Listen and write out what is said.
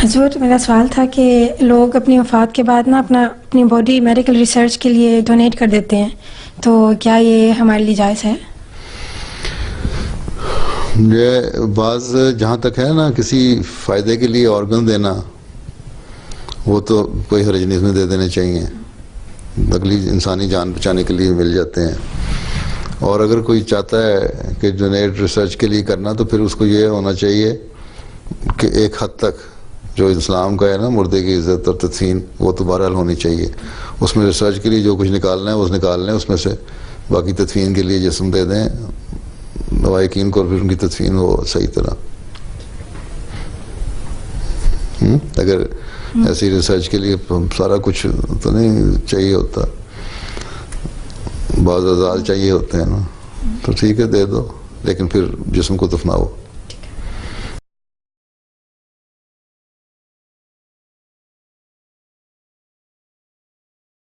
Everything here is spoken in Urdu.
حضور میرا سوال تھا کہ لوگ اپنی وفات کے بعد نا اپنی باڈی میڈیکل ریسرچ کے لیے ڈونیٹ کر دیتے ہیں، تو کیا یہ ہمارے لیے جائز ہے؟ یہ بعض جہاں تک ہے نا کسی فائدے کے لیے آرگن دینا، وہ تو کوئی حرج نہیں، اس میں دے دینے چاہیے، اگلی انسانی جان بچانے کے لیے مل جاتے ہیں۔ اور اگر کوئی چاہتا ہے کہ ڈونیٹ ریسرچ کے لیے کرنا، تو پھر اس کو یہ ہونا چاہیے کہ ایک حد تک جو اسلام کا ہے نا مردے کی عزت اور تدفین، وہ تو بہرحال ہونی چاہیے۔ اس میں ریسرچ کے لیے جو کچھ نکالنا ہے وہ نکال لیں اس میں سے، باقی تدفین کے لیے جسم دے دیں لوائقین کو، اور پھر ان کی تدفین ہو صحیح طرح۔ اگر ایسی ریسرچ کے لیے سارا کچھ تو نہیں چاہیے ہوتا، بعض اعضاء چاہیے ہوتے ہیں نا، تو ٹھیک ہے دے دو، لیکن پھر جسم کو دفناؤ۔